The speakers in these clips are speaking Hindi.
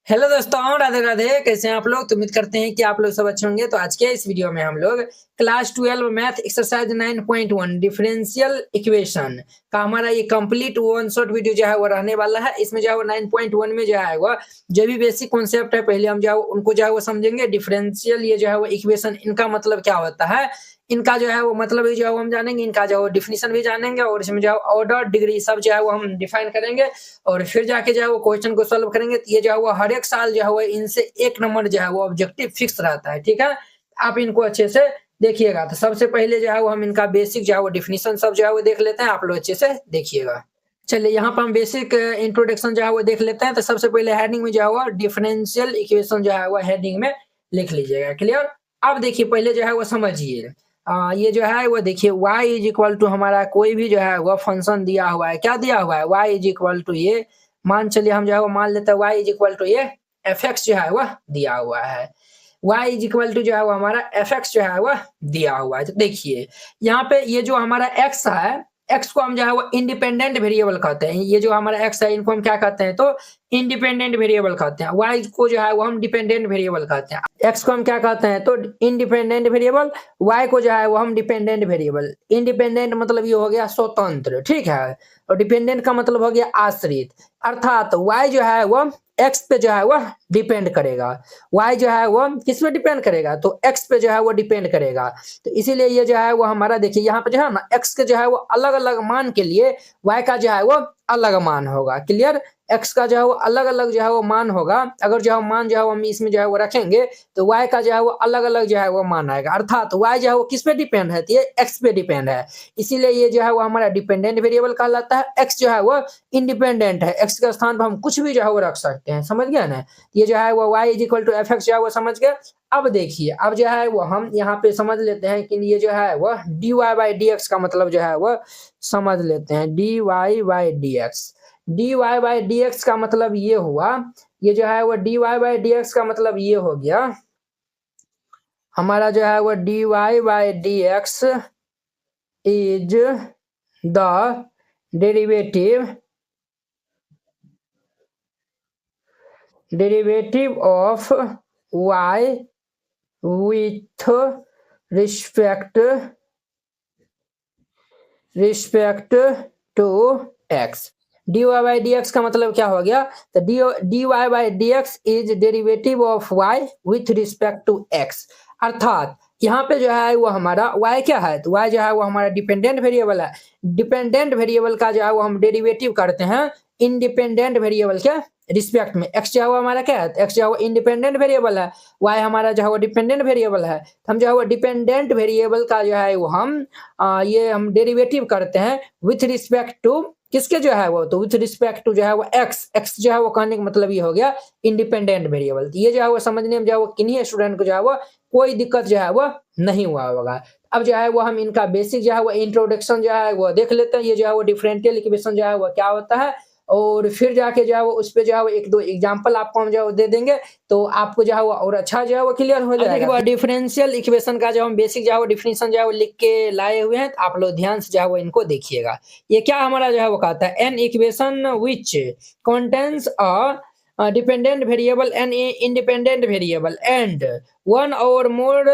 हेलो दोस्तों, राधे राधे। कैसे हैं आप लोग? तो उम्मीद करते हैं कि आप लोग सब अच्छे होंगे। तो आज के इस वीडियो में हम लोग class 12 math exercise 9.1 differential equation का हमारा ये कंप्लीट वन शॉट वीडियो जो है वो रहने वाला है। इसमें जो है वो 9.1 में जो है वो जो भी बेसिक कॉन्सेप्ट है पहले हम जो है उनको जो है वो समझेंगे। डिफरेंशियल ये जो है वो इक्वेशन, इनका मतलब क्या होता है, इनका जो है वो मतलब भी जो है वो हम जानेंगे, इनका जो है डिफिनीशन भी जानेंगे और इसमें जो है ऑर्डर डिग्री सब जो है वो हम डिफाइन करेंगे और फिर जाके जो है वो क्वेश्चन को सॉल्व करेंगे। तो ये जो है वो हर एक साल जो है वो इनसे एक नंबर जो है वो ऑब्जेक्टिव फिक्स रहता है। ठीक है, आप इनको अच्छे से देखिएगा। तो सबसे पहले जो है वो हम इनका बेसिक जो है वो डिफिनीशन सब जो है वो देख लेते हैं। आप लोग अच्छे से देखिएगा। चलिए यहाँ पर हम बेसिक इंट्रोडक्शन जो है वो देख लेते हैं। तो सबसे पहले हेडिंग में जो है वो डिफरेंशियल इक्वेशन जो है वो हेडिंग में लिख लीजिएगा। क्लियर? अब देखिए पहले जो है वो समझिए। ये जो है वो देखिए y इज इक्वल टू हमारा कोई भी जो है वो फंक्शन दिया हुआ है। क्या दिया हुआ है? y इज इक्वल टू ये मान चलिए हम जो है वो मान लेते हैं y इज इक्वल टू ये fx जो है वह दिया हुआ है। y इज इक्वल टू जो है वो हमारा fx जो है वह दिया हुआ है। तो देखिए यहाँ पे ये जो हमारा x है, x को हम जो है वो इंडिपेंडेंट वेरिएबल कहते हैं। ये जो हमारा x है इनको हम क्या कहते हैं? तो इंडिपेंडेंट वेरिएबल कहते हैं। y को जो है वो हम डिपेंडेंट वेरिएबल कहते हैं। x को हम क्या कहते हैं? तो इंडिपेंडेंट वेरिएबल। y को जो है वो हम डिपेंडेंट वेरिएबल। इंडिपेंडेंट मतलब ये हो गया स्वतंत्र, ठीक है, और डिपेंडेंट का मतलब हो गया आश्रित। अर्थात y जो है वो x पे जो है वो डिपेंड करेगा। y जो है वो किस पे डिपेंड करेगा? तो x पे जो है वो डिपेंड करेगा। तो इसीलिए ये जो है वो हमारा देखिए यहाँ पे जो है ना x के जो है वो अलग अलग मान के लिए y का जो है वो अलग मान होगा। क्लियर? x का जो है वो अलग अलग जो है वो मान होगा। अगर जो है मान जो है वो हम इसमें जो है वो रखेंगे तो y का जो है वो अलग अलग जो है वो मान आएगा। अर्थात y जो है वो किस पे डिपेंड है? तो ये x पे डिपेंड है। इसीलिए ये जो है वो हमारा डिपेंडेंट वेरिएबल कहलाता है। x जो है वो इंडिपेंडेंट है। x के स्थान पर हम कुछ भी जो है वो रख सकते हैं। समझ गए ना? ये जो है वो y is equal to f x जो है वो समझ गए। अब देखिए अब जो है वो हम यहाँ पे समझ लेते हैं कि ये जो है वो d y by d x का मतलब जो है वो समझ लेते हैं। D y by d x, d y by d x का मतलब ये हुआ, ये जो है वो d y by d x का मतलब ये हो गया हमारा जो है वो d y by d x is the derivative of y with respect to x। dy by d x का मतलब क्या हो गया? तो d y by d x is derivative of y with respect to x। अर्थात यहाँ पे जो है वो हमारा y क्या है? तो y जो है वो हमारा डिपेंडेंट वेरिएबल है। डिपेंडेंट वेरिएबल का जो है वो हम डेरिवेटिव करते हैं इंडिपेंडेंट वेरिएबल के रिस्पेक्ट में। x जो है वो हमारा क्या है? x जो है वो इंडिपेंडेंट वेरिएबल है, y हमारा जो है वो डिपेंडेंट वेरिएबल है। हम जो है वो डिपेंडेंट वेरिएबल का जो है वो हम ये हम डेरिवेटिव करते हैं विथ रिस्पेक्ट टू किसके जो है वो? तो विथ रिस्पेक्ट टू जो है वो x जो है वो कहने का मतलब ये हो गया इंडिपेंडेंट वेरिएबल। ये जो है वो समझने में जो है वो किन्हीं स्टूडेंट को जो है वो कोई दिक्कत जो है वो नहीं हुआ होगा। अब जो है वो हम इनका बेसिक जो है वो इंट्रोडक्शन जो है वो देख लेते हैं। ये जो है वो डिफरेंशियल इक्वेशन जो है वो क्या होता है और फिर जाके जो है वो उस पे जो है वो एक दो एग्जांपल आपको हम जो है वो दे देंगे तो आपको जो है वो और अच्छा जो है वो क्लियर हो जाएगा। डिफरेंशियल इक्वेशन का जो हम बेसिक जो है वो डिफिनीशन जो है वो लिख के लाए हुए हैं, तो आप लोग ध्यान से जो है वो इनको देखिएगा। ये क्या हमारा जो है वो कहता है? An equation which contains a dependent variable and independent variable and one or more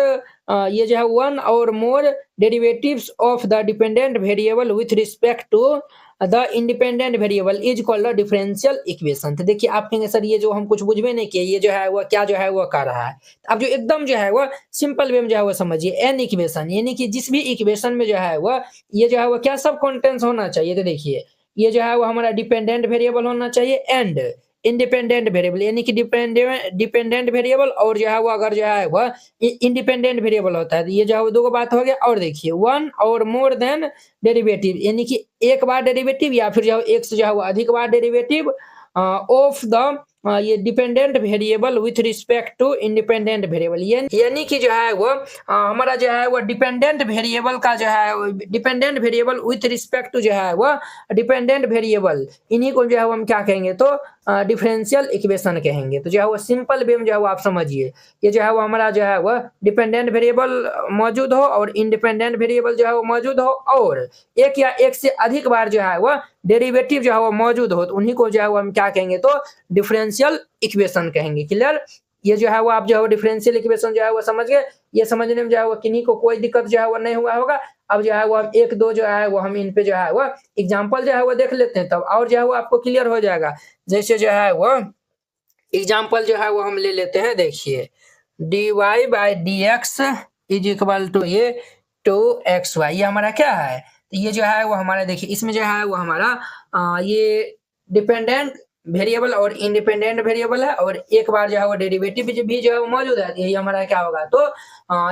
ये जो है one or more derivatives of the dependent variable with respect to the independent variable is called the differential equation. तो देखिए आप कहेंगे सर ये जो हम कुछ बुझ में नहीं किए, ये जो है वो क्या जो है वो कर रहा है। अब जो एकदम जो है वो सिंपल वे में जो है वो समझिए। एन इक्वेशन यानी कि जिस भी इक्वेशन में जो है वो ये जो है वो क्या सब कंटेंट्स होना चाहिए। तो देखिए ये जो है वो हमारा डिपेंडेंट वेरिएबल होना चाहिए एंड इंडिपेंडेंट वेरिएबल यानी कि डिपेंडेंट वेरिएबल और जो है वो अगर जो है वो इंडिपेंडेंट वेरिएबल होता है तो ये जो है वो दो बात हो गया। और देखिए one or more than derivative यानी कि एक बार डेरिवेटिव या फिर जो है एक से जो है वो अधिक बार डेरिवेटिव ऑफ द ये dependent variable with respect to independent variable यानी कि जो है वो हमारा जो है वो डिपेंडेंट वेरिएबल का जो है dependent variable with respect to जो है वो डिपेंडेंट वेरिएबल, इन्हीं को जो है वो हम क्या कहेंगे? तो डिफरेंशियल इक्वेशन कहेंगे। तो जो है वो सिंपल वे में जो है वो आप समझिए, ये जो है वो हमारा जो है वह डिपेंडेंट वेरिएबल मौजूद हो और इंडिपेंडेंट वेरिएबल जो है वो मौजूद हो, और एक या एक से अधिक बार जो है वह डेरिवेटिव जो है वो मौजूद हो, तो उन्हीं को जो है वो हम क्या कहेंगे, तो डिफरेंशियल इक्वेशन कहेंगे। क्लियर? ये जो है वो आप जो है वो डिफरेंशियल इक्वेशन जो है वो समझ गए। ये समझने में जो है वो किन्हीं को कोई दिक्कत जो है वो नहीं हुआ होगा। अब जो है वो हम एक दो जो है वो हम इन पे जो है वो एग्जांपल जो है वो देख लेते हैं, तब और जो है वो आपको क्लियर हो जाएगा। जैसे जो है वो एग्जांपल जो है वो हम ले लेते हैं, देखिए dy/dx इज इक्वल टू ये 2xy, ये हमारा क्या है, तो ये जो है वो हमारा देखिए इसमें जो है वो हमारा ये डिपेंडेंट वेरिएबल और इंडिपेंडेंट वेरिएबल है, और एक बार जो है वो डेरिवेटिव भी जो है वो मौजूद है, यही हमारा क्या होगा, तो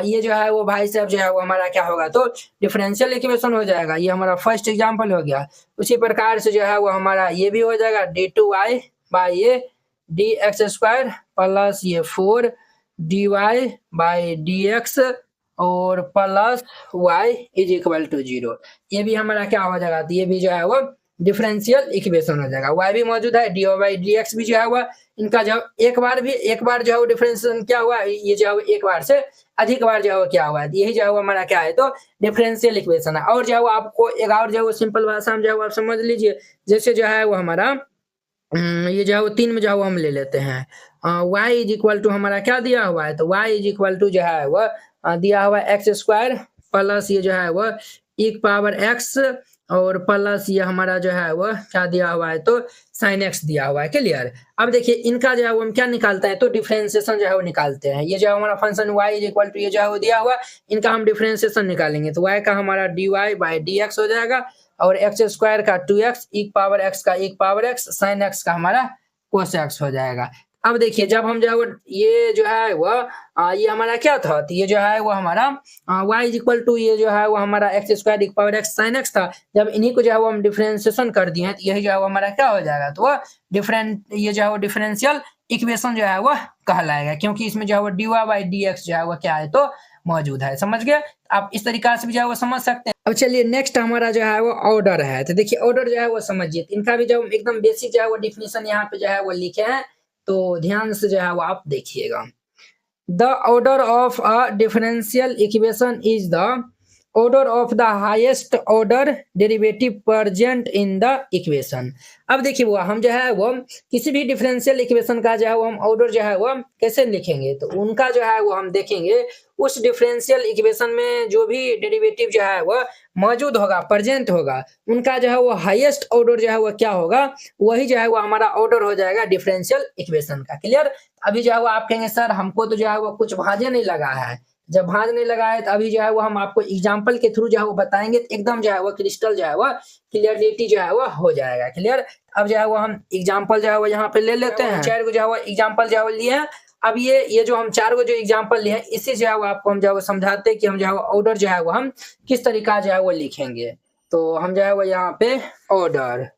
ये जो है वो भाई साहब जो है वो हमारा क्या होगा, तो डिफरेंशियल इक्वेशन हो जाएगा। ये हमारा फर्स्ट एग्जांपल हो गया। उसी प्रकार से जो है वो हमारा ये भी हो जाएगा d2y/dx² प्लस ये 4dy/dx और plus y is equal to 0। ये भी हमारा क्या हो जाएगा, तो ये भी जो है वो डिफरेंशियल इक्वेशन हो जाएगा। y भी मौजूद है, dy/dx भी जो है वो इनका जो एक बार जो है वो डिफरेंशियल क्या हुआ, ये जो है एक बार से अधिक बार जो है वो क्या हुआ, यही जो है वो हमारा क्या है, तो डिफरेंशियल इक्वेशन है। और जो है वो आपको एक और जो है वो सिंपल भाषा में जो है वो आप समझ लीजिए। जैसे जो है वो हमारा ये जो है वो 3 में जो है वो हम ले लेते हैं, y इज इक्वल टू हमारा क्या दिया हुआ है, तो y इज इक्वल टू जो है वो दिया हुआ है x² प्लस ये जो है वो e⁻x और प्लस ये हमारा जो है वो क्या दिया हुआ है, तो sin x दिया हुआ है। क्लियर? अब देखिए इनका जो है वो हम क्या निकालते हैं, तो डिफरेंशिएशन जो है वो निकालते हैं। ये जो है हमारा function y is equal to ये जो है वो दिया हुआ, इनका हम डिफरेंशिएशन निकालेंगे, तो y का हमारा dy/dx हो जाएगा और x² का 2x, e⁻x का e⁻x, sin x का हमारा cos x हो जाएगा। अब देखिए जब हम जो है वो ये जो है वो ये हमारा क्या था, तो ये जो है वो हमारा y इज इक्वल टू ये जो है वो हमारा x² e⁻x sin x था। जब इन्हीं को जो है वो हम डिफरेंशिएशन कर दिए हैं, तो यही जो है वो हमारा क्या हो जाएगा, तो ये जो है वो डिफरेंशियल इक्वेशन जो है वो कहलाएगा, क्योंकि इसमें जो है वो dy/dx जो है वो क्या है, तो मौजूद है। समझ गए? आप इस तरीका से भी जो है वो समझ सकते हैं। अब चलिए नेक्स्ट हमारा जो है वो ऑर्डर है, तो देखिए ऑर्डर जो है वो समझिए, इनका भी जो एकदम बेसिक जो है वो डिफिनेशन यहाँ पे जो है वो लिखे हैं, तो ध्यान से जो है वो आप देखिएगा। The order of a differential equation is the order of the highest order derivative present in the equation. अब देखिए वो हम जो है वो किसी भी डिफरेंशियल इक्वेशन का जो है वो हम ऑर्डर जो है वो कैसे लिखेंगे, तो उनका जो है वो हम देखेंगे उस डिफरेंशियल इक्वेशन में जो भी डेरिवेटिव जो है वो मौजूद होगा, प्रेजेंट होगा, उनका जो है वो हाईएस्ट ऑर्डर जो है वो क्या होगा, वही जो है वो हमारा ऑर्डर हो जाएगा डिफरेंशियल इक्वेशन का। क्लियर? अभी जो है वो आप कहेंगे सर हमको तो जो है वो कुछ भांजे नहीं लगा है, जब भांज नहीं लगा है तो अभी जो है वो हम आपको एग्जांपल के थ्रू जो है वो बताएंगे, तो एकदम जो है वो क्रिस्टल जो है वो क्लियरिटी जो है वो हो जाएगा। क्लियर? अब जो है वो हम एग्जांपल जो है वो यहाँ पे ले लेते हैं, 4 को जो है वो एग्जांपल जो है वो लिए हैं। अब ये जो हम 4 को जो एग्जांपल लिए हैं, इसी जो है वो आपको हम जो है वो समझाते हैं कि हम जो है वो ऑर्डर जो है वो हम किस तरीका जो है वो लिखेंगे। तो हम जो है वो यहाँ पे ऑर्डर,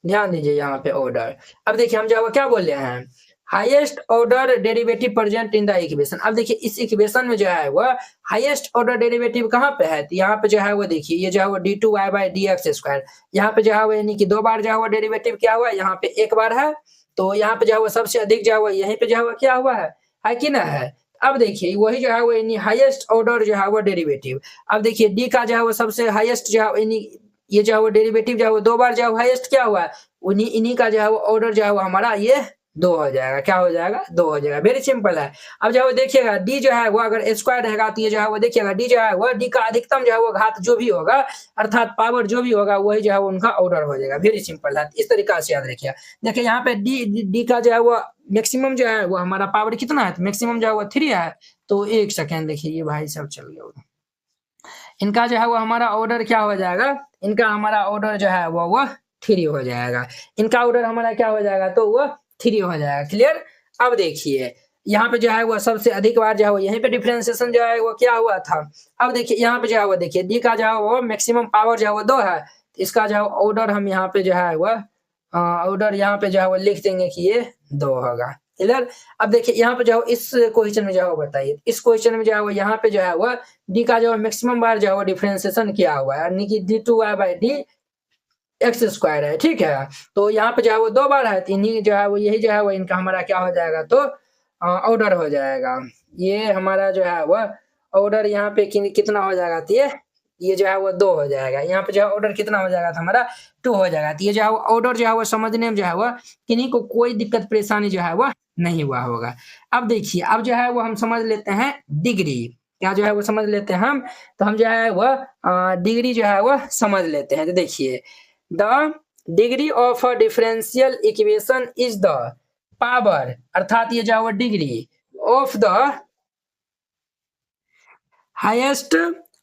ध्यान दीजिए यहाँ पे ऑर्डर। अब देखिए हम जो है वो क्या बोल रहे हैं, highest order derivative present in the equation. अब देखिए इस इक्वेशन में जो है वो हाईएस्ट ऑर्डर डेरिवेटिव कहाँ पे है, तो यहाँ पे जो है वो देखिए ये जो है वो d2y/dx², यहाँ पे जो है वो यानी कि 2 बार जो है वो डेरिवेटिव क्या हुआ, यहाँ पे 1 बार है, तो यहाँ पे जो है वो सबसे अधिक जो है वो यहीं पे जो है वो क्या हुआ है कि ना है। अब देखिए वही जो है वो यानी हाईएस्ट ऑर्डर जो है वो डेरिवेटिव। अब देखिए डी का जो है वो सबसे हाईएस्ट जो है यानी ये जो है वो डेरिवेटिव जो है वो 2 बार जो है हाईएस्ट क्या हुआ है, इन्हीं का जो है वो ऑर्डर जो है वो हमारा ये 2 हो जाएगा। क्या हो जाएगा? 2 हो जाएगा। वेरी सिंपल है। अब जो है वो देखिएगा डी जो है वो अगर स्क्वायर रहेगा तो ये जो है वो देखिएगा डी जो है वो डी का अधिकतम जो है वो घात जो भी होगा अर्थात पावर जो भी होगा वही जो है वो उनका ऑर्डर हो जाएगा। वेरी सिंपल है, इस तरीका से याद रखिए। देखिए यहाँ पे डी का जो है वो मैक्सिमम जो है वो हमारा पावर कितना है, तो मैक्सिमम जो है वो 3 है। तो 1 सेकेंड देखिए ये भाई सब चल गया, इनका जो है वो हमारा ऑर्डर क्या हो जाएगा, इनका हमारा ऑर्डर जो है वो 3 हो जाएगा। इनका ऑर्डर हमारा क्या हो जाएगा, तो वो 3 हो जाएगा। क्लियर? अब देखिए यहाँ पे जो है वो सबसे अधिक बार जो है वो यहीं पे डिफरेंशिएशन जो है वो क्या हुआ था। अब देखिए यहाँ पे जो है वो देखिए डी का जो है वो मैक्सिमम पावर जो है वो 2 है, इसका जो है ऑर्डर हम यहाँ पे जो है वो ऑर्डर यहाँ पे जो है वो लिख देंगे कि ये 2 होगा। क्लियर? अब देखिए यहाँ पे जो है इस क्वेश्चन में जो है वो बताइए, इस क्वेश्चन में जो है वो यहाँ पे जो है वो डी का जो मैक्सिमम बार जो है वो डिफरेंशिएशन किया हुआ है, यानी कि d2y/d एक्स स्क्वायर है, ठीक है। तो यहाँ पे जो है वो 2 बार है, तो इन्हीं जो है वो यही जो है वो इनका हमारा क्या हो जाएगा, तो ऑर्डर हो जाएगा। ये हमारा जो है वो ऑर्डर यहाँ पे कितना हो जाएगा, तो ये जो है वो 2 हो जाएगा। यहाँ पे जो है ऑर्डर कितना हो जाएगा, तो हमारा 2 हो जाएगा। तो ये जो है ऑर्डर जो है वो समझने में जो है वो किन्हीं को कोई दिक्कत परेशानी जो है वो नहीं हुआ होगा। अब देखिए, अब जो है वो हम समझ लेते हैं डिग्री, क्या जो है वो समझ लेते हैं हम, तो हम जो है वो डिग्री जो है वो समझ लेते हैं। तो देखिए, the degree of a differential equation is the power, अर्थात ये जो है वो degree of the highest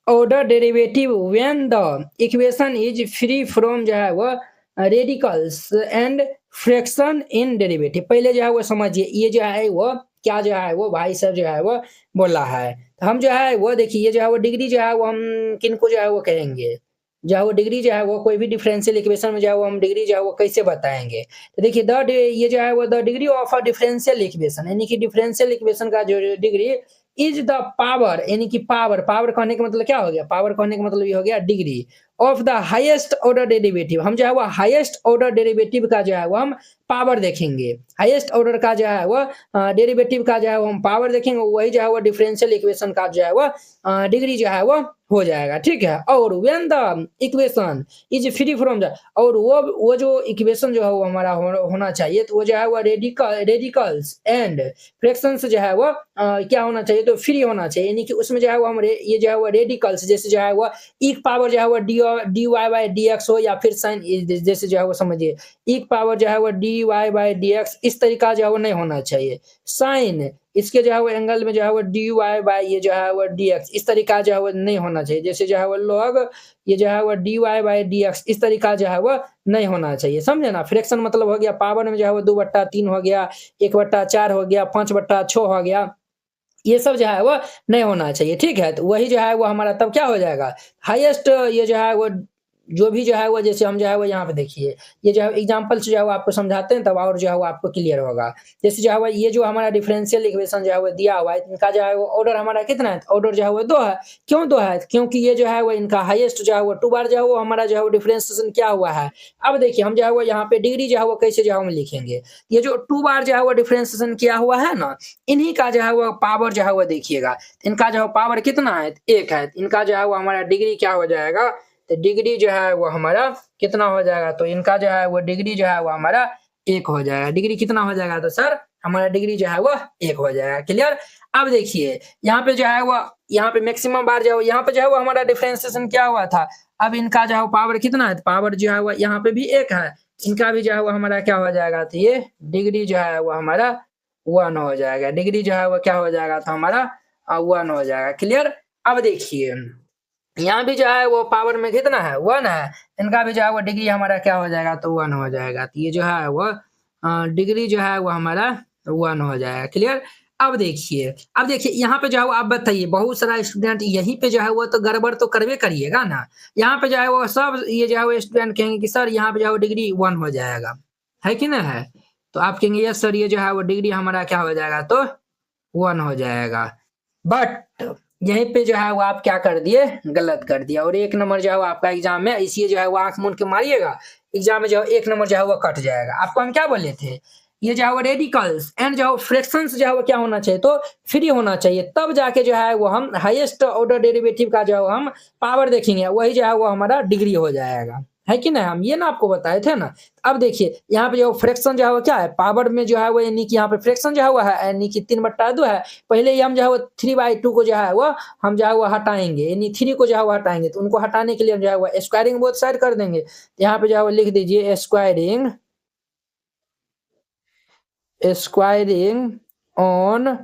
order derivative when the equation is free from जो है वो radicals and fraction in derivative. पहले जो है वो समझिए, ये जो है वो क्या जो है वो भाई साहब जो है वो बोला है। तो हम जो है वो देखिए, ये जो है वो डिग्री जो है वो हम किनको जो है वो कहेंगे, जो है वो डिग्री जो है वो कोई भी डिफरेंशियल इक्वेशन में जो है वो हम डिग्री जो है वो कैसे बताएंगे। तो देखिए, ये जो है वो the degree of a differential equation, यानी कि डिफरेंशियल इक्वेशन का जो डिग्री इज द पावर, यानी कि पावर, पावर कहने का मतलब क्या हो गया, पावर कहने का मतलब ये हो गया degree of the highest order derivative. हम जो है वो हाईएस्ट ऑर्डर डेरिवेटिव का जो है वो हम पावर देखेंगे, हाईएस्ट ऑर्डर का जो है वो डेरिवेटिव का जो है वो हम पावर देखेंगे, वही जो है वो डिफरेंशियल इक्वेशन का जो है वो डिग्री जो है वो हो जाएगा, ठीक है। और when the equation is free from the, और वो जो इक्वेशन जो है वो हमारा होना चाहिए, तो वो जो है वो रेडिकल्स एंड फ्रैक्शंस जो है वो क्या होना चाहिए, तो फ्री होना चाहिए, यानी कि उसमें जो है वो हम ये जो है वो रेडिकल्स, जैसे जो है वो ई पावर जो है वो d y by d x हो, या फिर साइन, जैसे जो है वो समझिए ई पावर जो है वो d y by d x, इस तरीका जो है वो नहीं होना चाहिए। साइन इसके जो है वो एंगल में जो है वो डी वाई बाई ये जो है वो डी एक्स, इस तरीका जो है वो नहीं होना चाहिए। जैसे जो है वो लॉग ये जो है वो d y by d x, इस तरीका जो है वो नहीं होना चाहिए, समझे ना। फ्रैक्शन मतलब हो गया पावर में जो है वो 2/3 हो गया, 1/4 हो गया, 5/6 हो गया, ये सब जो है वो नहीं होना चाहिए, ठीक है। तो वही जो है वो हमारा तब क्या हो जाएगा, हाईएस्ट ये जो है वो जो भी जो है वो, जैसे हम जो है वो यहाँ पे देखिए, ये जो है एग्जांपल से जो है वो आपको समझाते हैं, तब और जो है वो आपको क्लियर होगा। जैसे जो है वो ये जो हमारा डिफरेंशियल इक्वेशन जो है वो दिया हुआ है, इनका जो है वो ऑर्डर हमारा कितना है, ऑर्डर जो है वो 2 है। क्यों 2 है, क्योंकि ये जो है वो इनका हाईएस्ट जो है वो 2 बार जो है वो हमारा जो है वो डिफरेंशिएशन क्या हुआ है। अब देखिए, हम जो है वो यहाँ पे डिग्री जो है वो कैसे जो है हम लिखेंगे, ये जो 2 बार जो है वो डिफरेंशिएशन किया हुआ है ना, इन्हीं का जो है वो पावर जो है वो देखिएगा, इनका जो है पावर कितना है, 1 है। इनका जो है वो हमारा डिग्री क्या हो जाएगा, तो डिग्री जो है वो हमारा कितना हो जाएगा, तो इनका जो है वो डिग्री जो है वो हमारा 1 हो जाएगा। डिग्री कितना हो जाएगा, तो सर हमारा डिग्री जो है वो 1 हो जाएगा, क्लियर। अब देखिए, यहाँ पे जो है वो, यहाँ पे मैक्सिमम बार जो है यहाँ पे जो है वो हमारा डिफरेंशिएशन क्या हुआ था। अब इनका जो है पावर कितना है, पावर जो है वो यहाँ पे भी 1 है, इनका भी जो है वो हमारा क्या हो जाएगा, तो ये डिग्री जो है वो हमारा 1 हो जाएगा। डिग्री जो है वो क्या हो जाएगा, तो हमारा 1 हो जाएगा, क्लियर। अब देखिए, यहाँ भी जो है वो पावर में कितना है, 1 है, इनका भी जो है वो डिग्री हमारा क्या हो जाएगा, तो 1 हो जाएगा। तो ये जो है वो डिग्री जो है वो हमारा 1 हो जाएगा, क्लियर। अब देखिए यहाँ पे जो है वो आप बताइए, बहुत सारा स्टूडेंट यहीं पे जो है वो तो गड़बड़ तो करवे करिएगा ना। यहाँ पे जो है वो सब ये जो है वो स्टूडेंट कहेंगे कि सर यहाँ पे जो है वो डिग्री 1 हो जाएगा, है कि ना है। तो आप कहेंगे यस सर, ये जो है वो डिग्री हमारा क्या हो जाएगा, तो 1 हो जाएगा। बट यहीं पे जो है वो आप क्या कर दिए, गलत कर दिया, और 1 नंबर जो है वो आपका एग्जाम में, इसी जो है वो आंख मूंद के मारिएगा, एग्जाम में जो है 1 नंबर जो है वो कट जाएगा। आपको हम क्या बोले थे, ये जो है वो रेडिकल्स एंड जो फ्रैक्शंस जो है वो क्या होना चाहिए, तो फ्री होना चाहिए, तब जाके जो है वो हम हाईएस्ट ऑर्डर डेरिवेटिव का जो है हम पावर देखेंगे, वही जो है वो हमारा डिग्री हो जाएगा, है कि नहीं। हम ये ना आपको बताए थे ना। अब देखिए, यहाँ पे जो फ्रैक्शन जो है वो क्या है, पावर में जो है वो, यानी कि यहाँ पे फ्रैक्शन जो है वो है, यानी कि 3/2 है। पहले ही हम जो है वो 3/2 को जो है वो हम जो है वो हटाएंगे, यानी 3 को जो है वो हटाएंगे, तो उनको हटाने के लिए हम जो है वो स्क्वायरिंग बोथ साइड कर देंगे। तो यहाँ पे जो है वो लिख दीजिए स्क्वायरिंग ऑन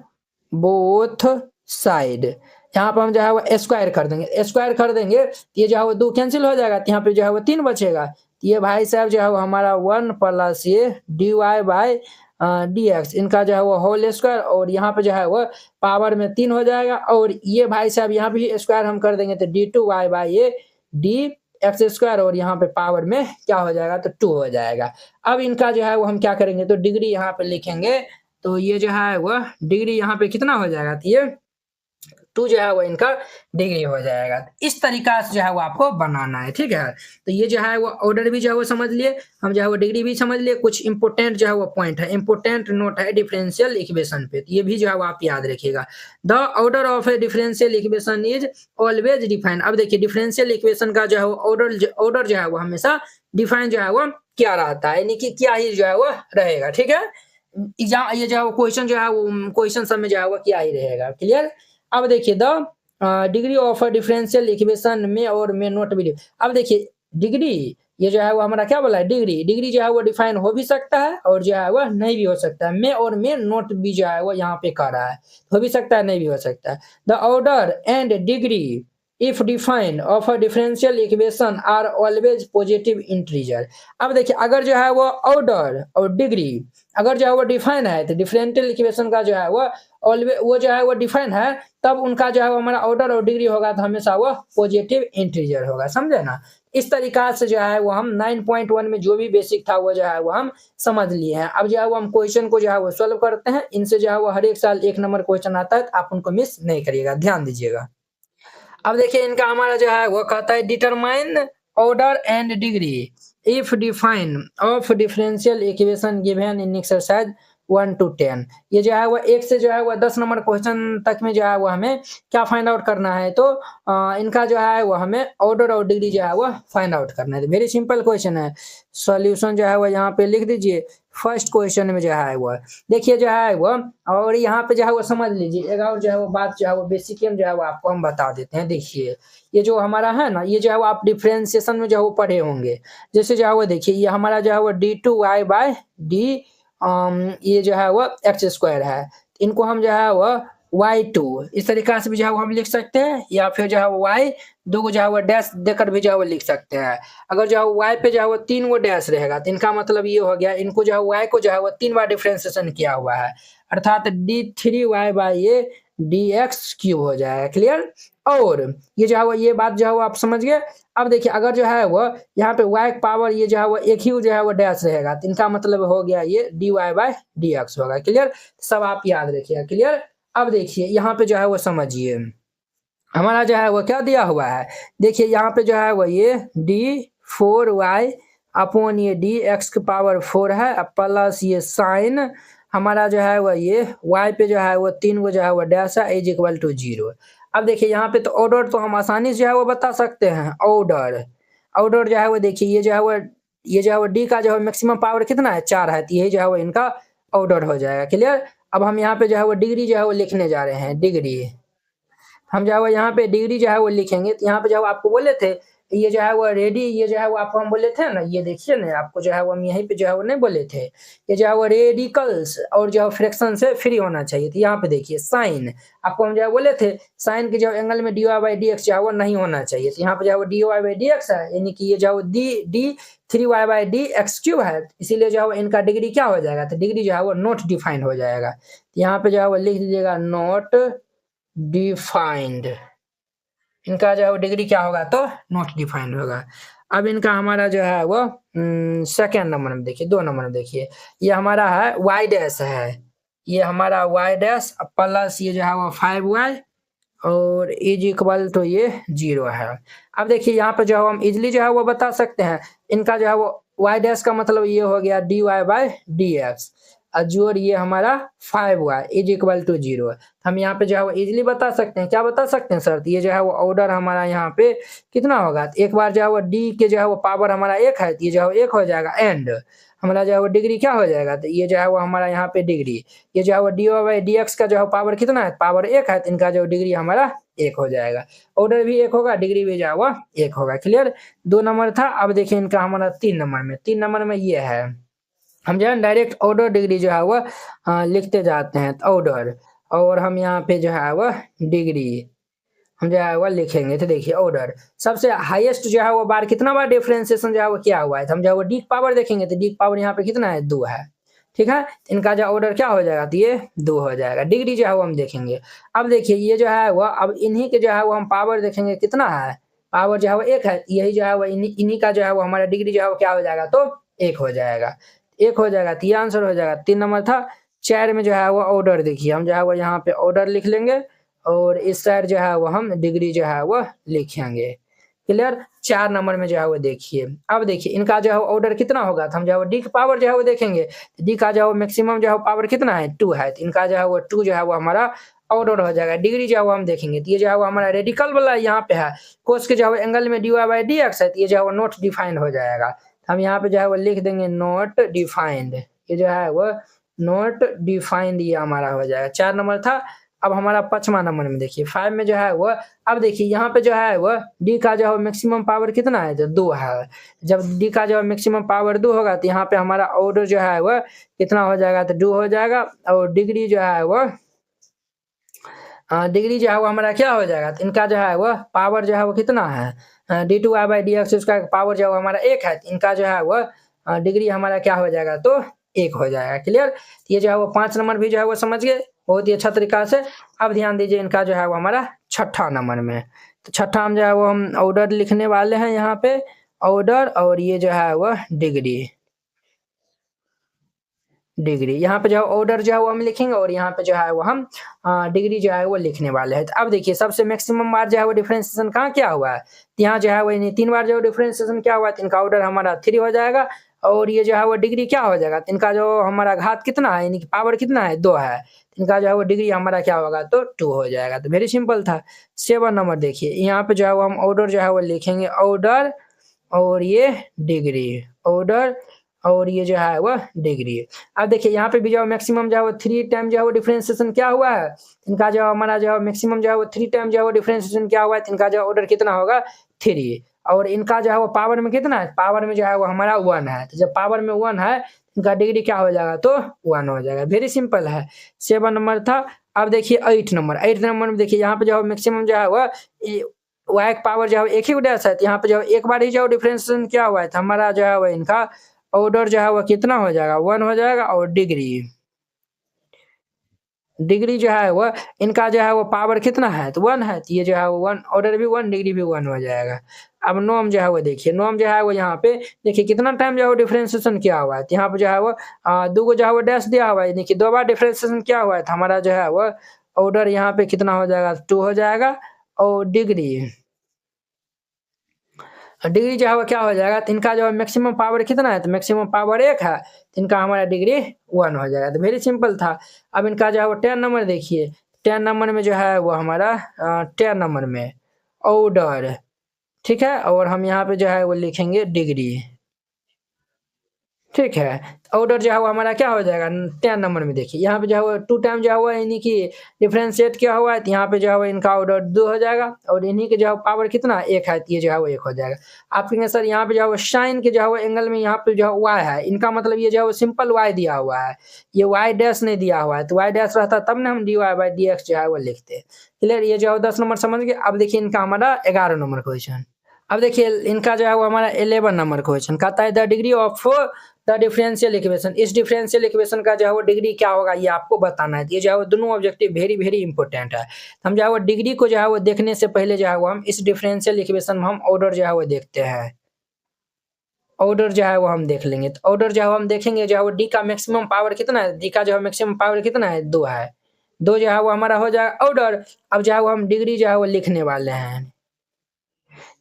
बोथ साइड। यहाँ पर हम जो है वो स्क्वायर कर देंगे, स्क्वायर कर देंगे, ये जो है वो 2 कैंसिल हो जाएगा, तो यहाँ पे जो है वो 3 बचेगा। ये भाई साहब जो है वो हमारा 1 प्लस ये d y by d x, इनका जो है वो होल स्क्वायर, और यहाँ पे जो है वो पावर में 3 हो जाएगा, और ये भाई साहब यहाँ भी स्क्वायर हम कर देंगे, तो d2y बाई ये डी एक्स स्क्वायर, और यहाँ पे पावर में क्या हो जाएगा, तो 2 हो जाएगा। अब इनका जो है वो हम क्या करेंगे, तो डिग्री यहाँ पे लिखेंगे, तो ये जो है वो डिग्री यहाँ पे कितना हो जाएगा, तो ये 2 जो है वो इनका डिग्री हो जाएगा। इस तरीका से जो है वो आपको बनाना है, ठीक है। तो ये जो है वो ऑर्डर भी जो है वो समझ लिए, हम जो है वो डिग्री भी समझ लिए। कुछ इंपॉर्टेंट जो है वो पॉइंट है, इंपॉर्टेंट नोट है डिफरेंशियल इक्वेशन पे, तो ये भी जो है वो आप याद रखिएगा। The order of A differential equation is always define. अब देखिए डिफरेंशियल इक्वेशन का जो है वो ऑर्डर जो है वो हमेशा डिफाइन जो है वो क्या रहता है, यानी कि क्या ही जो है वो रहेगा, ठीक है। एग्जाम ये जो है वो क्वेश्चन जो है वो क्वेश्चन सब में जो है वो क्या ही रहेगा, क्लियर। अब देखिए the degree of a differential equation में और में नॉट बी। अब देखिए डिग्री ये जो है वो हमारा क्या बोला है, डिग्री जो है वो डिफाइन हो भी सकता है और जो है वो नहीं भी हो सकता है। में और में नॉट भी जो है वो यहाँ पे कह रहा है, हो भी सकता है नहीं भी हो सकता है। The order and degree if define of a differential equation are always positive integer. अब देखिए अगर जो है वो ऑर्डर और डिग्री अगर जो है वो डिफाइन है, तो डिफरेंशियल इक्वेशन का जो है वो ऑलवेज वो जो है वो डिफाइन है, तब उनका जो है वो हमारा ऑर्डर और डिग्री होगा तो हमेशा वो पॉजिटिव इंटीजर होगा, समझे ना। इस तरीका से जो है वो हम 9.1 में जो भी बेसिक था वो जो है वो हम समझ लिए हैं। अब जो है वो हम क्वेश्चन को जो है वो सॉल्व करते हैं। इनसे जो है वो हर एक साल 1 नंबर क्वेश्चन आता है, तो आप उनको मिस नहीं करिएगा, ध्यान दीजिएगा। अब देखिए इनका हमारा जो है वो कहता है determine order and degree if define of differential equation given in exercise 1 to 10। ये जो है वो 1 से जो है वो 10 नंबर क्वेश्चन तक में जो है वो हमें क्या फाइंड आउट करना है, तो इनका जो है वो हमें ऑर्डर और डिग्री जो है वो फाइंड आउट करना है। वेरी सिंपल क्वेश्चन है, सॉल्यूशन जो है वो यहाँ पे लिख दीजिए। फर्स्ट क्वेश्चन में जो है वो देखिए जो है वो, और यहाँ पे जो है वो समझ लीजिए एक और जो है वो बात जो है वो बेसिकली जो है वो आपको हम बता देते हैं। देखिए ये जो हमारा है ना, ये जो है वो आप डिफरेंशिएशन में जो है वो पढ़े होंगे। जैसे जो है वो देखिए ये हमारा जो है वो d2y/d ये जो है वो एक्स स्क्वायर है, इनको हम जो है वो y2 इस तरीका से भी जो है वो हम लिख सकते हैं, या फिर जो है वो y दो को जो है वो डैश देकर भी जो है वो लिख सकते हैं। अगर जो है y पे जो है वो 3 गो डैश रहेगा तो इनका मतलब ये हो गया, इनको जो है y को जो है वो 3 बार डिफरेंशिएशन किया हुआ है, अर्थात d3y/dx³ हो जाएगा, क्लियर। और ये जो है वो ये बात जो है वो आप समझ गए। अब देखिए अगर जो है वो यहाँ पे y पावर ये जो है वो एक ही जो है वो डैश रहेगा, तो इनका मतलब हो गया ये dy/dx होगा, क्लियर। सब आप याद रखिएगा, क्लियर। अब देखिए यहाँ पे जो है वो समझिए हमारा जो है वो क्या दिया हुआ है। देखिए यहाँ पे जो है वो ये d4y अपॉन ये dx⁴ है, प्लस ये साइन हमारा जो है वो ये y पे जो है वो 3 गो जो है वो डैश है इज इक्वल टू 0। अब देखिए यहाँ पे तो ऑर्डर तो हम आसानी से जो है वो बता सकते हैं। ऑर्डर जो है वो देखिए ये जो है वो d का जो है मैक्सिमम पावर कितना है 4 है, तो यही जो है वो इनका ऑर्डर हो जाएगा, क्लियर। अब हम यहाँ पे जो है वो डिग्री जो है वो लिखने जा रहे हैं। डिग्री हम जो है वो यहाँ पे डिग्री जो है वो लिखेंगे, तो यहाँ पे जो है वो आपको बोले थे ये जो है वो रेडी, ये जो है वो आपको हम बोले थे ना, ये देखिए ना आपको जो है वो हम यहीं पे जो है वो नहीं बोले थे, ये जो है वो रेडिकल्स और जो है फ्रैक्शन से फ्री होना चाहिए। तो यहाँ पे देखिए साइन आपको हम जो है बोले थे साइन के जो एंगल में dy/dx जो है वो नहीं होना चाहिए, तो यहाँ पे जो है वो dy/dx है, यानी कि ये जो है वो d3y/dx³ है, इसीलिए जो है वो इनका डिग्री क्या हो जाएगा, तो डिग्री जो है वो नॉट डिफाइंड हो जाएगा। तो यहाँ पे जो है वो लिख दीजिएगा नॉट डिफाइंड, इनका जो है वो डिग्री क्या होगा, तो नॉट डिफाइंड होगा। अब इनका हमारा जो है वो सेकेंड नंबर में देखिए, 2 नंबर में देखिए ये हमारा है y' है, ये हमारा y' प्लस ये जो है वो 5y और इज इक्वल टू ये 0 है। अब देखिए यहाँ पे जो है हम इजिली जो है वो बता सकते हैं, इनका जो है वो y' का मतलब ये हो गया dy/dx जोड़ ये हमारा 5y इज इक्वल टू 0। हम यहाँ पे जो है वो इजिली बता सकते हैं, क्या बता सकते हैं सर, ये जो है वो ऑर्डर हमारा यहाँ पे कितना होगा, तो एक बार जो है वो d के जो है वो पावर हमारा 1 है, तो ये जो है वो 1 हो जाएगा, एंड हमारा जो है वो डिग्री क्या हो जाएगा, तो ये जो है वो हमारा यहाँ पे डिग्री ये जो है वो dy/dx का जो है पावर कितना है, पावर 1 है, तो इनका जो डिग्री हमारा 1 हो जाएगा। ऑर्डर भी 1 होगा, डिग्री भी जो है वो 1 होगा, क्लियर। 2 नंबर था। अब देखिए इनका हमारा 3 नंबर में ये है, हम जो है डायरेक्ट ऑर्डर डिग्री जो है वो लिखते जाते हैं, तो ऑर्डर और हम यहाँ पे जो है वो डिग्री हम जो है वो लिखेंगे। तो देखिए ऑर्डर सबसे हाईएस्ट जो है वो बार कितना बार डिफरेंशिएशन जो है वो किया हुआ है, तो हम जो है वो डी पावर देखेंगे, तो डी पावर यहाँ पे कितना है 2 है, ठीक है। इनका जो ऑर्डर क्या हो जाएगा, तो ये 2 हो जाएगा। डिग्री जो है वो हम देखेंगे। अब देखिए ये जो है वो अब इन्हीं के जो है वो हम पावर देखेंगे कितना है, पावर जो है वो 1 है, यही जो है वो इन्हीं का जो है वो हमारा डिग्री जो है वो क्या हो जाएगा, तो 1 हो जाएगा, 1 हो जाएगा। तो ये आंसर हो जाएगा। 3 नंबर था। 4 में जो है वो ऑर्डर देखिए, हम जो है वो यहाँ पे ऑर्डर लिख लेंगे और इस साइड जो है वो हम डिग्री जो है वो लिखेंगे। क्लियर। 4 नंबर में जो है वो देखिए, अब देखिए इनका जो है ऑर्डर कितना होगा, तो हम जो है वो डी का पावर जो है वो देखेंगे। डी का जो है मैक्सिमम जो है पावर कितना है 2 है, तो इनका जो है वो 2 जो है वो हमारा ऑर्डर हो जाएगा। डिग्री जो है वो हम देखेंगे, तो ये जो है वो हमारा रेडिकल वाला यहाँ पे है, कोस के जो है एंगल में dy बाई डी एक्स है, तो ये जो है वो नॉट डिफाइंड हो जाएगा। हम यहाँ पे जो है वो लिख देंगे नॉट डिफाइंड, ये जो है वो नॉट डिफाइंड ये हमारा हो जाएगा। 4 नंबर था। अब हमारा 5वां नंबर में देखिए 5 में जो है वो, अब देखिए यहाँ पे जो है वो डी का जो है मैक्सिमम पावर कितना है, तो 2 है। जब डी का जो है मैक्सिमम पावर 2 होगा तो यहाँ पे हमारा ऑर्डर जो है वो कितना हो जाएगा, तो 2 हो जाएगा। और डिग्री जो है वो डिग्री जो है वो हमारा क्या हो जाएगा, तो इनका जो है वो पावर जो है वो कितना है d two y by d x, उसका पावर जो है वो हमारा 1 है, तो इनका जो है वो डिग्री हमारा क्या हो जाएगा, तो 1 हो जाएगा। क्लियर। ये जो है वो 5 नंबर भी जो है वो समझ गए बहुत ही अच्छा तरीका से। अब ध्यान दीजिए इनका जो है वो हमारा 6ठा नंबर में, तो 6ठा में जो है वो हम ऑर्डर लिखने वाले हैं यहाँ पे, ऑर्डर, और ये जो है वो डिग्री, डिग्री यहाँ पे जो है ऑर्डर जो है वो हम लिखेंगे, और यहाँ पे जो है वो हम डिग्री जो है वो लिखने वाले हैं। तो अब देखिए सबसे मैक्सिमम बार जो है वो डिफरेंशिएशन कहाँ क्या हुआ है, तो यहाँ जो है वो 3 बार जो डिफरेंशिएशन क्या हुआ है, तो इनका ऑर्डर हमारा 3 हो जाएगा, और ये जो है वो डिग्री क्या हो जाएगा, तो इनका जो हमारा घात कितना है, यानी कि पावर कितना है 2 है, इनका जो है वो डिग्री हमारा क्या होगा, तो 2 हो जाएगा। तो वेरी सिंपल था। 7 नंबर देखिए, यहाँ पे जो है वो हम ऑर्डर जो है वो लिखेंगे, ऑर्डर और ये डिग्री, ऑर्डर और ये जो है वो डिग्री। अब देखिए यहाँ पे भी जो मैक्सिमम जो है वो 3 टाइम जो है वो डिफरेंशिएशन क्या हुआ है, इनका जो हमारा जो मैक्सिमम जो है वो 3 टाइम जो है वो डिफरेंशिएशन क्या हुआ है, इनका जो ऑर्डर कितना होगा 3, और इनका जो है वो पावर में कितना है, पावर में जो है वो हमारा 1 है, तो जब पावर में 1 है इनका डिग्री क्या हो जाएगा, तो 1 हो जाएगा। वेरी सिंपल है। 7 नंबर था। अब देखिए 8 नंबर में देखिए यहाँ पे जो मैक्सिमम जो है वो वाई का पावर जो है एक ही डैश है, तो यहाँ पे जो एक बार ही जो डिफरेंशिएशन क्या हुआ है, तो हमारा जो है वो इनका ऑर्डर जो है वो कितना हो जाएगा, 1 हो जाएगा, और डिग्री, डिग्री जो है वो इनका जो है वो पावर कितना है, तो 1 है, तो ये जो है वो 1, ऑर्डर भी 1, डिग्री भी 1 हो जाएगा। अब नॉर्म जो है वो देखिए, नॉर्म जो है वो यहाँ पे देखिए कितना टाइम जो है वो डिफरेंशिएशन किया हुआ है, तो यहाँ पे जो है वो 2 को जो है वो डैश दिया हुआ है, यानी कि 2 बार डिफरेंशिएशन किया हुआ है, तो हमारा जो है वो ऑर्डर यहाँ पे कितना हो जाएगा, 2 हो जाएगा, और डिग्री, डिग्री जो है वो क्या हो जाएगा, तो इनका जो है मैक्सिमम पावर कितना है, तो मैक्सिमम पावर 1 है, तो इनका हमारा डिग्री 1 हो जाएगा। तो वेरी सिंपल था। अब इनका जो है वो 10 नंबर देखिए, 10 नंबर में जो है वो हमारा 10 नंबर में ऑर्डर, ठीक है, और हम यहाँ पे जो है वो लिखेंगे डिग्री, ठीक है। ऑर्डर जो है वो हमारा क्या हो जाएगा 10 नंबर में देखिए, यहाँ पे जो है वो 2 टाइम जो है वो यानी कि डिफरेंशिएट किया हुआ है, तो यहाँ पे जो है वो इनका ऑर्डर 2 हो जाएगा, और इन्हीं के जो है पावर कितना 1 है, तो ये जो है वो 1 हो जाएगा। आप कहेंगे सर यहाँ पे जो है वो साइन के जो है वो एंगल में यहाँ पे जो है y है, इनका मतलब ये जो है वो सिंपल y दिया हुआ है, ये y डैश नहीं दिया हुआ है, तो y डैश रहता तब ना हम dy बाई dx जो है वो लिखते। क्लियर। ये जो है 10 नंबर समझ गए। अब देखिए इनका हमारा 11 नंबर क्वेश्चन। अब देखिए इनका जो है वो हमारा 11 नंबर क्वेश्चन कहता है the degree of the differential equation. इस डिफरेंशियल इक्वेशन का जो है वो डिग्री क्या होगा ये आपको बताना है। ये जो है वो दोनों ऑब्जेक्टिव वेरी वेरी इंपॉर्टेंट है। हम जो है वो डिग्री को जो है वो देखने से पहले जो है वो हम इस डिफरेंशियल इक्वेशन में हम ऑर्डर जो है वो देखते हैं। ऑर्डर जो है वो हम देख लेंगे। तो ऑर्डर जो है हम देखेंगे जो है वो डी का मैक्सिमम पावर कितना है, डी का जो है मैक्सिमम पावर कितना है 2 है, 2 जो है वो हमारा हो जाएगा ऑर्डर। अब जो है वो हम डिग्री जो है वो लिखने वाले हैं।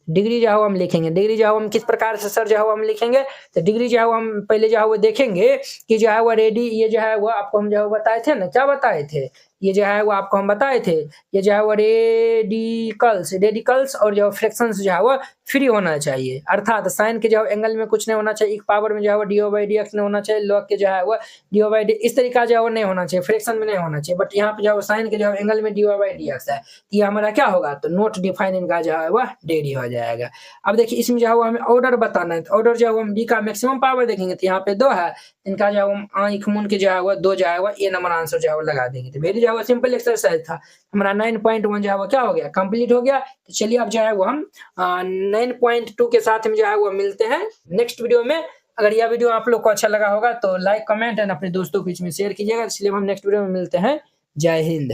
डिग्री जो है हम लिखेंगे, डिग्री जो है हम किस प्रकार से सर जो है हम लिखेंगे, तो डिग्री जो है हम पहले जो है वो देखेंगे कि जो है वो रेडी, ये जो है वो आपको हम जो है बताए थे ना, क्या बताए थे, ये जो है वो आपको हम बताए थे, ये जो है वो रेडिकल्स और जो फ्रैक्शंस जो है वो फ्री होना चाहिए, अर्थात साइन के जो एंगल में कुछ नहीं होना चाहिए, एक पावर में जो है वो डी बाई डी एक्स नहीं होना चाहिए, लॉग के जो है वो डी बाई डी इस तरीका जो है वो नहीं होना चाहिए, फ्रैक्शन में नहीं होना चाहिए। बट यहाँ पे जो है साइन के जो एंगल में डी बाई डी एक्स है, ये हमारा क्या होगा, तो नोट डिफाइन इनका जो है वो डिग्री हो जाएगा। अब देखिए इसमें जो है वो हमें ऑर्डर बताना है, तो ऑर्डर जो है हम डी का मैक्सिमम पावर देखेंगे, तो यहाँ पे 2 है, इनका जो हम आंख मून के जो है वो 2 जो है वो ये नंबर आंसर जो है वो लगा देंगे। तो वेरी जो है वो सिंपल एक्सरसाइज था। हमारा 9.1 जो है वो क्या हो गया, कंप्लीट हो गया। तो चलिए अब जो है वो हम 9.2 के साथ में जो है वो मिलते हैं नेक्स्ट वीडियो में। अगर यह वीडियो आप लोग को अच्छा लगा होगा तो लाइक कमेंट एंड अपने दोस्तों के बीच में शेयर कीजिएगा। इसलिए हम नेक्स्ट वीडियो में मिलते हैं। जय हिंद।